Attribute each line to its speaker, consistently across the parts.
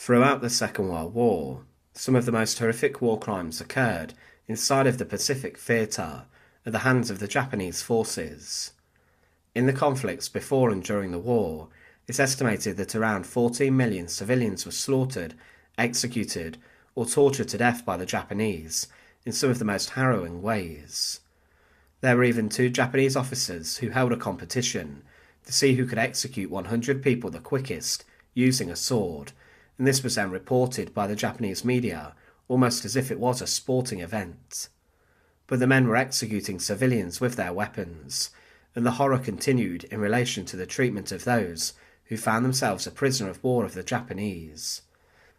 Speaker 1: Throughout the Second World War, some of the most horrific war crimes occurred inside of the Pacific Theatre at the hands of the Japanese forces. In the conflicts before and during the war, it's estimated that around 14 million civilians were slaughtered, executed, or tortured to death by the Japanese in some of the most harrowing ways. There were even 2 Japanese officers who held a competition to see who could execute 100 people the quickest using a sword, and this was then reported by the Japanese media almost as if it was a sporting event. But the men were executing civilians with their weapons, and the horror continued in relation to the treatment of those who found themselves a prisoner of war of the Japanese.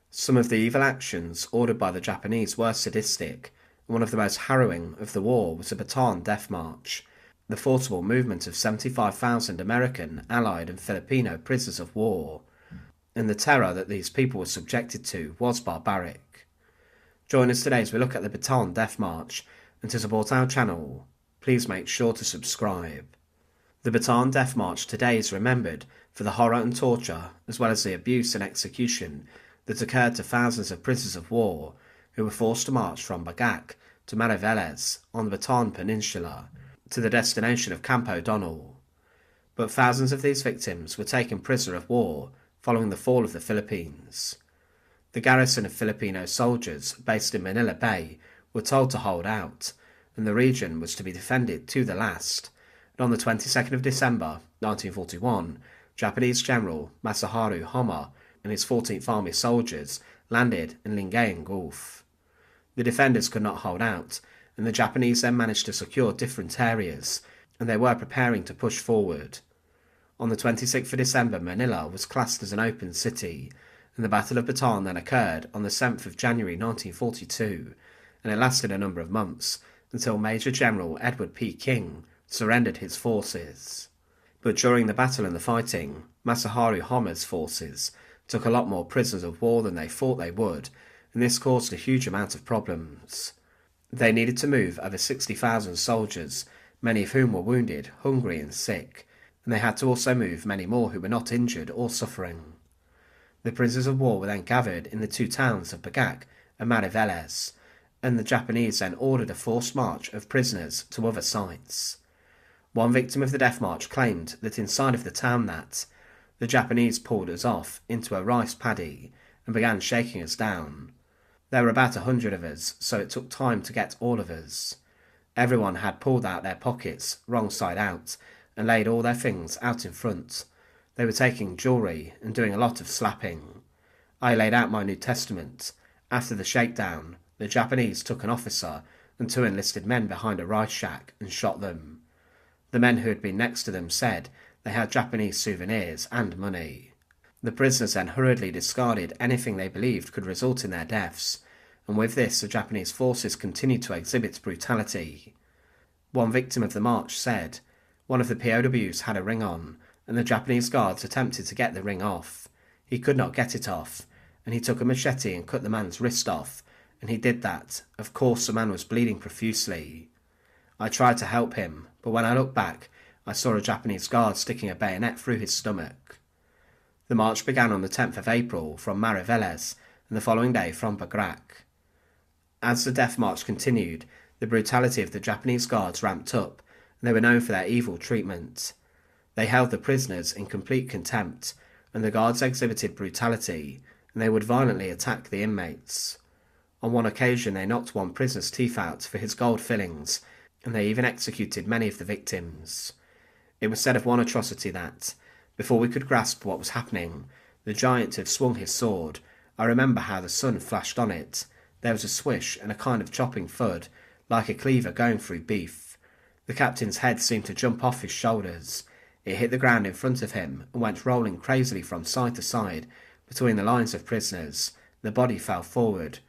Speaker 1: Some of the evil actions ordered by the Japanese were sadistic, and one of the most harrowing of the war was the Bataan Death March, the forcible movement of 75,000 American, Allied and Filipino prisoners of war, and the terror that these people were subjected to was barbaric. Join us today as we look at the Bataan Death March, and to support our channel, please make sure to subscribe. The Bataan Death March today is remembered for the horror and torture, as well as the abuse and execution that occurred to thousands of prisoners of war who were forced to march from Bagak to Mariveles on the Bataan Peninsula to the destination of Camp O'Donnell. But thousands of these victims were taken prisoner of war following the fall of the Philippines. The garrison of Filipino soldiers based in Manila Bay were told to hold out, and the region was to be defended to the last. And on the 22nd of December 1941, Japanese General Masaharu Homma and his 14th Army soldiers landed in Lingayen Gulf. The defenders could not hold out, and the Japanese then managed to secure different areas, and they were preparing to push forward. On the 26th of December, Manila was classed as an open city, and the Battle of Bataan then occurred on the 7th of January 1942, and it lasted a number of months until Major General Edward P. King surrendered his forces. But during the battle and the fighting, Masaharu Homma's forces took a lot more prisoners of war than they thought they would, and this caused a huge amount of problems. They needed to move over 60,000 soldiers, many of whom were wounded, hungry and sick, and they had to also move many more who were not injured or suffering. The prisoners of war were then gathered in the 2 towns of Bagak and Mariveles, and the Japanese then ordered a forced march of prisoners to other sites. One victim of the death march claimed that inside of the town that the Japanese pulled us off into a rice paddy and began shaking us down. There were about 100 of us, so it took time to get all of us. Everyone had pulled out their pockets, wrong side out, and laid all their things out in front. They were taking jewellery and doing a lot of slapping. I laid out my New Testament. After the shakedown, the Japanese took an officer and 2 enlisted men behind a rice shack and shot them. The men who had been next to them said they had Japanese souvenirs and money. The prisoners then hurriedly discarded anything they believed could result in their deaths, and with this the Japanese forces continued to exhibit brutality. One victim of the march said, "One of the POWs had a ring on, and the Japanese guards attempted to get the ring off. He could not get it off, and he took a machete and cut the man's wrist off, and he did that. Of course the man was bleeding profusely. I tried to help him, but when I looked back, I saw a Japanese guard sticking a bayonet through his stomach." The march began on the 10th of April from Mariveles, and the following day from Bagak. As the death march continued, the brutality of the Japanese guards ramped up, and they were known for their evil treatment. They held the prisoners in complete contempt, and the guards exhibited brutality, and they would violently attack the inmates. On one occasion they knocked one prisoner's teeth out for his gold fillings, and they even executed many of the victims. It was said of one atrocity that, before we could grasp what was happening, the giant had swung his sword. I remember how the sun flashed on it. There was a swish and a kind of chopping thud, like a cleaver going through beef. The captain's head seemed to jump off his shoulders. It hit the ground in front of him and went rolling crazily from side to side between the lines of prisoners. The body fell forward.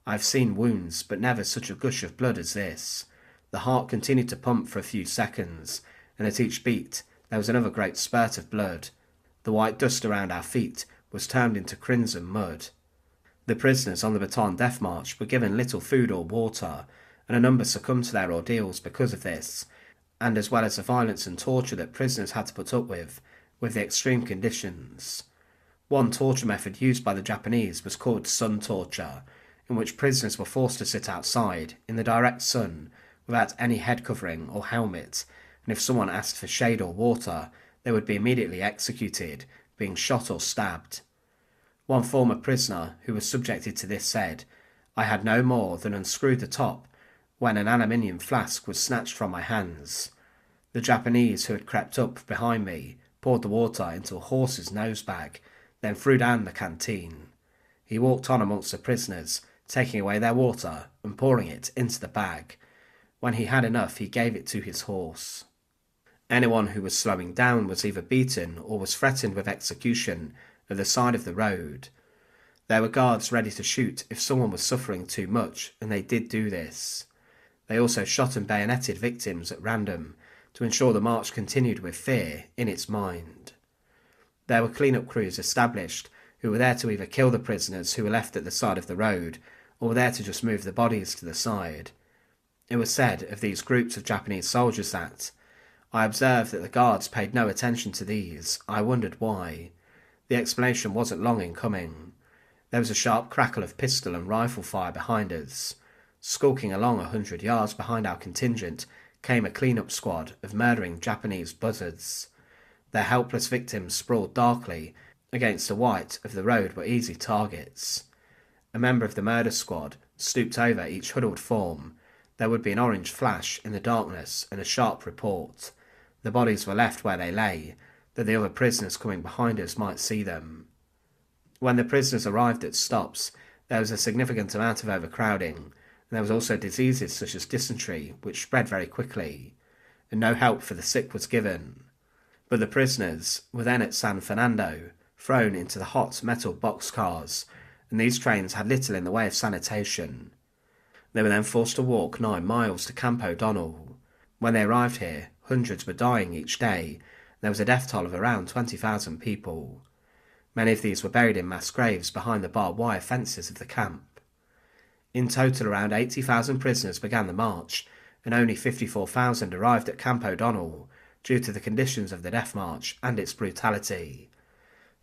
Speaker 1: I have seen wounds, but never such a gush of blood as this. The heart continued to pump for a few seconds, and at each beat there was another great spurt of blood. The white dust around our feet was turned into crimson mud. The prisoners on the Bataan Death March were given little food or water, and a number succumbed to their ordeals because of this, and as well as the violence and torture that prisoners had to put up with the extreme conditions. One torture method used by the Japanese was called sun torture, in which prisoners were forced to sit outside in the direct sun without any head covering or helmet, and if someone asked for shade or water, they would be immediately executed, being shot or stabbed. One former prisoner who was subjected to this said, "I had no more than unscrewed the top when an aluminium flask was snatched from my hands. The Japanese who had crept up behind me poured the water into a horse's nose bag, then threw down the canteen. He walked on amongst the prisoners, taking away their water and pouring it into the bag. When he had enough, he gave it to his horse." Anyone who was slowing down was either beaten or was threatened with execution at the side of the road. There were guards ready to shoot if someone was suffering too much, and they did do this. They also shot and bayoneted victims at random to ensure the march continued with fear in its mind. There were clean-up crews established who were there to either kill the prisoners who were left at the side of the road or were there to just move the bodies to the side. It was said of these groups of Japanese soldiers that, "I observed that the guards paid no attention to these. I wondered why. The explanation wasn't long in coming. There was a sharp crackle of pistol and rifle fire behind us. Skulking along 100 yards behind our contingent came a clean-up squad of murdering Japanese buzzards. Their helpless victims sprawled darkly against the white of the road were easy targets. A member of the murder squad stooped over each huddled form. There would be an orange flash in the darkness and a sharp report. The bodies were left where they lay, that the other prisoners coming behind us might see them. When the prisoners arrived at stops, there was a significant amount of overcrowding, and there was also diseases such as dysentery, which spread very quickly, and no help for the sick was given. But the prisoners were then at San Fernando, thrown into the hot metal boxcars, and these trains had little in the way of sanitation. They were then forced to walk 9 miles to Camp O'Donnell. When they arrived here, hundreds were dying each day, and there was a death toll of around 20,000 people. Many of these were buried in mass graves behind the barbed wire fences of the camp. In total, around 80,000 prisoners began the march, and only 54,000 arrived at Camp O'Donnell due to the conditions of the Death March and its brutality.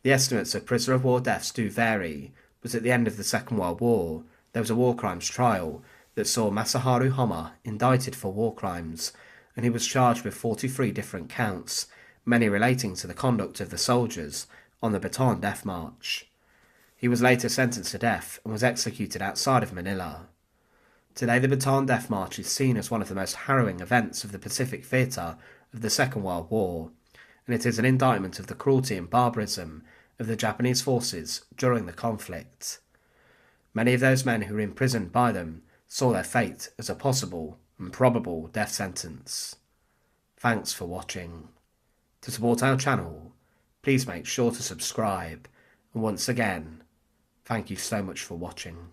Speaker 1: The estimates of prisoner of war deaths do vary, but at the end of the Second World War, there was a war crimes trial that saw Masaharu Homma indicted for war crimes, and he was charged with 43 different counts, many relating to the conduct of the soldiers on the Bataan Death March. He was later sentenced to death and was executed outside of Manila. Today the Bataan Death March is seen as one of the most harrowing events of the Pacific theatre of the Second World War, and it is an indictment of the cruelty and barbarism of the Japanese forces during the conflict. Many of those men who were imprisoned by them saw their fate as a possible and probable death sentence. Thanks for watching. To support our channel, please make sure to subscribe, and once again, thank you so much for watching.